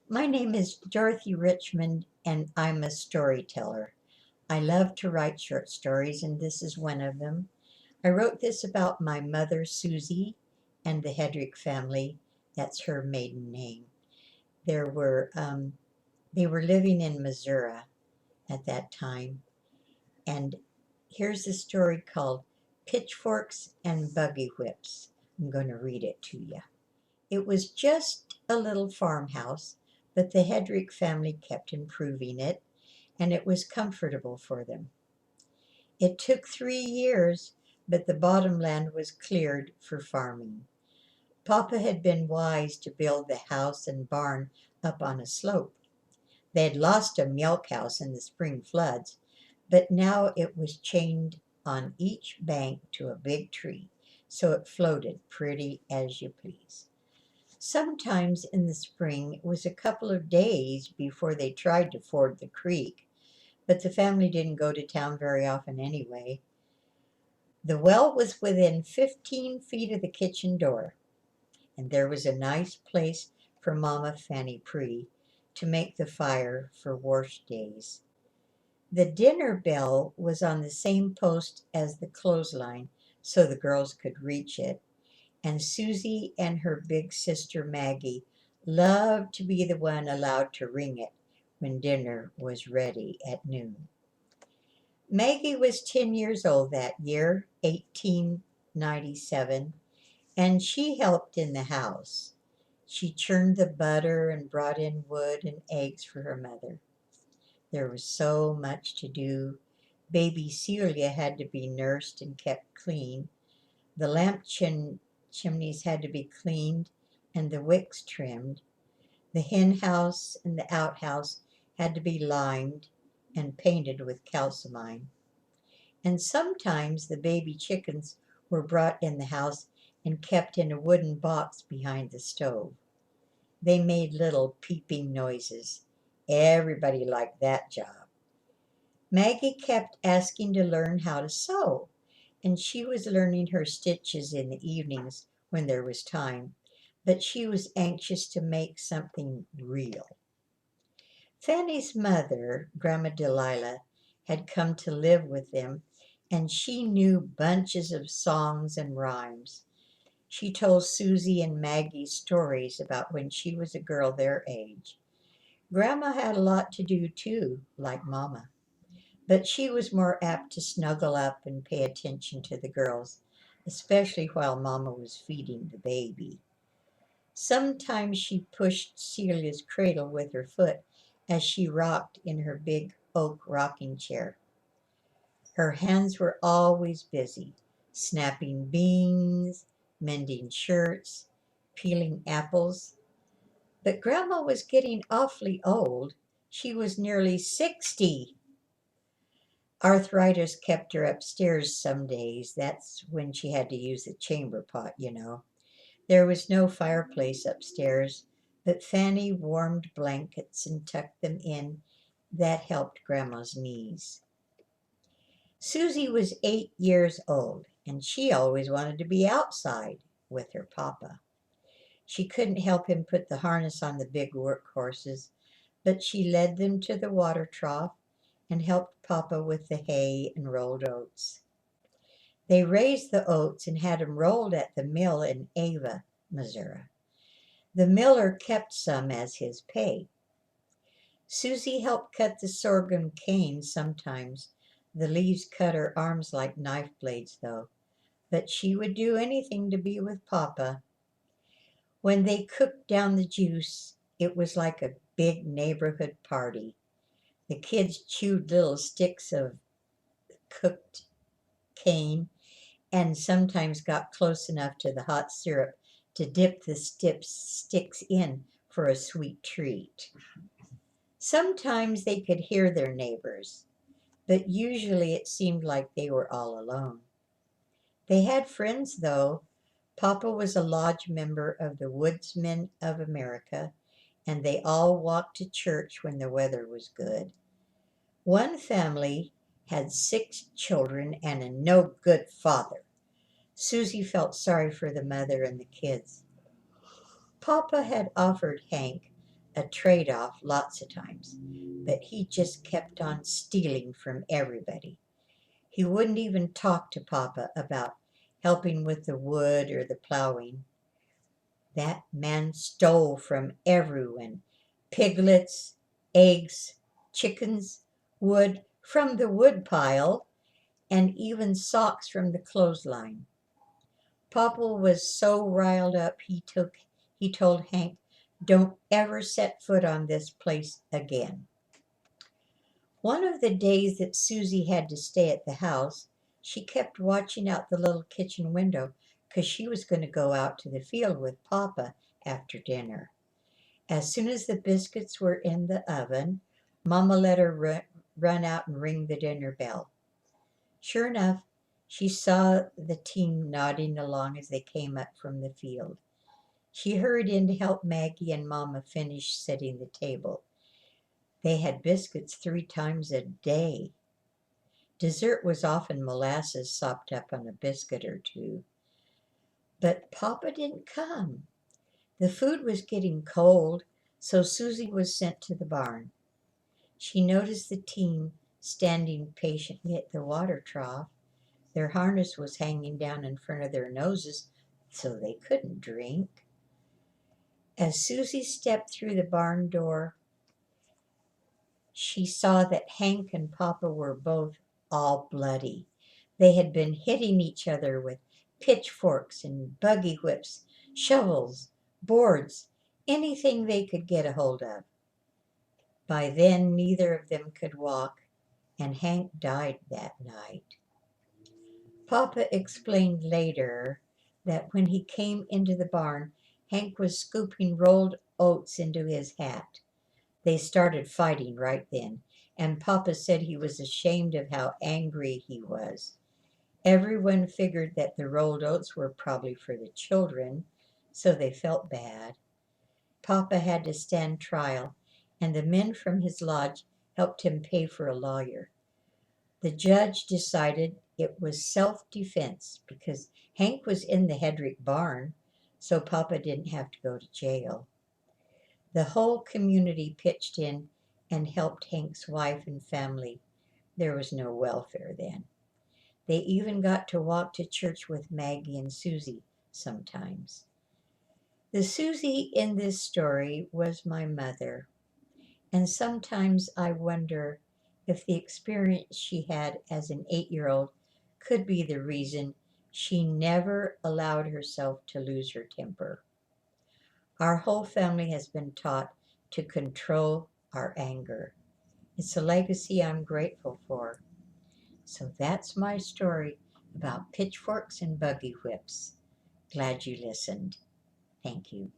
My name is Dorothy Richmond, and I'm a storyteller. I love to write short stories, and this is one of them. I wrote this about my mother, Susie, and the Hedrick family. That's her maiden name. There were they were living in Missouri at that time, and here's a story called Pitchforks and Buggy Whips. I'm going to read it to you. It was just a little farmhouse, but the Hedrick family kept improving it, and it was comfortable for them. It took 3 years, but the bottomland was cleared for farming. Papa had been wise to build the house and barn up on a slope. They had lost a milk house in the spring floods, but now it was chained on each bank to a big tree, so it floated pretty as you please. Sometimes in the spring it was a couple of days before they tried to ford the creek, but the family didn't go to town very often anyway. The well was within 15 feet of the kitchen door, and there was a nice place for Mama Fanny Pree to make the fire for wash days. The dinner bell was on the same post as the clothesline, so the girls could reach it, and Susie and her big sister Maggie loved to be the one allowed to ring it when dinner was ready at noon. Maggie was 10 years old that year, 1897, and she helped in the house. She churned the butter and brought in wood and eggs for her mother. There was so much to do. Baby Celia had to be nursed and kept clean. The chimneys had to be cleaned and the wicks trimmed. The hen house and the outhouse had to be limed and painted with calcimine. And sometimes the baby chickens were brought in the house and kept in a wooden box behind the stove. They made little peeping noises. Everybody liked that job. Maggie kept asking to learn how to sew, and she was learning her stitches in the evenings when there was time, but she was anxious to make something real. Fanny's mother, Grandma Delilah, had come to live with them, and she knew bunches of songs and rhymes. She told Susie and Maggie stories about when she was a girl their age. Grandma had a lot to do too, like Mama, but she was more apt to snuggle up and pay attention to the girls, especially while Mama was feeding the baby. Sometimes she pushed Celia's cradle with her foot as she rocked in her big oak rocking chair. Her hands were always busy, snapping beans, mending shirts, peeling apples. But Grandma was getting awfully old. She was nearly 60. Arthritis kept her upstairs some days. That's when she had to use the chamber pot. There was no fireplace upstairs, but Fanny warmed blankets and tucked them in. That helped Grandma's knees. Susie was 8 years old, and she always wanted to be outside with her papa. She couldn't help him put the harness on the big work horses, but she led them to the water trough and helped Papa with the hay and rolled oats. They raised the oats and had 'em rolled at the mill in Ava, Missouri. The miller kept some as his pay. Susie helped cut the sorghum cane sometimes. The leaves cut her arms like knife blades, though. But she would do anything to be with Papa. When they cooked down the juice, it was like a big neighborhood party. The kids chewed little sticks of cooked cane and sometimes got close enough to the hot syrup to dip the sticks in for a sweet treat. Sometimes they could hear their neighbors, but usually it seemed like they were all alone. They had friends, though. Papa was a lodge member of the Woodsmen of America, and they all walked to church when the weather was good. One family had 6 children and a no good father. Susie felt sorry for the mother and the kids. Papa had offered Hank a trade-off lots of times, but he just kept on stealing from everybody. He wouldn't even talk to Papa about helping with the wood or the plowing. That man stole from everyone: piglets, eggs, chickens, wood from the woodpile, and even socks from the clothesline. Papa was so riled up he told Hank, "Don't ever set foot on this place again." One of the days that Susie had to stay at the house, she kept watching out the little kitchen window because she was going to go out to the field with Papa after dinner. As soon as the biscuits were in the oven, Mama let her run out and ring the dinner bell. Sure enough, she saw the team nodding along as they came up from the field. She hurried in to help Maggie and Mama finish setting the table. They had biscuits 3 times a day. Dessert was often molasses sopped up on a biscuit or two. But Papa didn't come. The food was getting cold, so Susie was sent to the barn. She noticed the team standing patiently at the water trough. Their harness was hanging down in front of their noses, so they couldn't drink. As Susie stepped through the barn door, she saw that Hank and Papa were both all bloody. They had been hitting each other with pitchforks and buggy whips, shovels, boards, anything they could get a hold of. By then, neither of them could walk, and Hank died that night. Papa explained later that when he came into the barn, Hank was scooping rolled oats into his hat. They started fighting right then, and Papa said he was ashamed of how angry he was. Everyone figured that the rolled oats were probably for the children, so they felt bad. Papa had to stand trial, and the men from his lodge helped him pay for a lawyer. The judge decided it was self-defense because Hank was in the Hedrick barn, so Papa didn't have to go to jail. The whole community pitched in and helped Hank's wife and family. There was no welfare then. They even got to walk to church with Maggie and Susie sometimes. The Susie in this story was my mother, and sometimes I wonder if the experience she had as an 8-year-old could be the reason she never allowed herself to lose her temper. Our whole family has been taught to control our anger. It's a legacy I'm grateful for. So that's my story about pitchforks and buggy whips. Glad you listened. Thank you.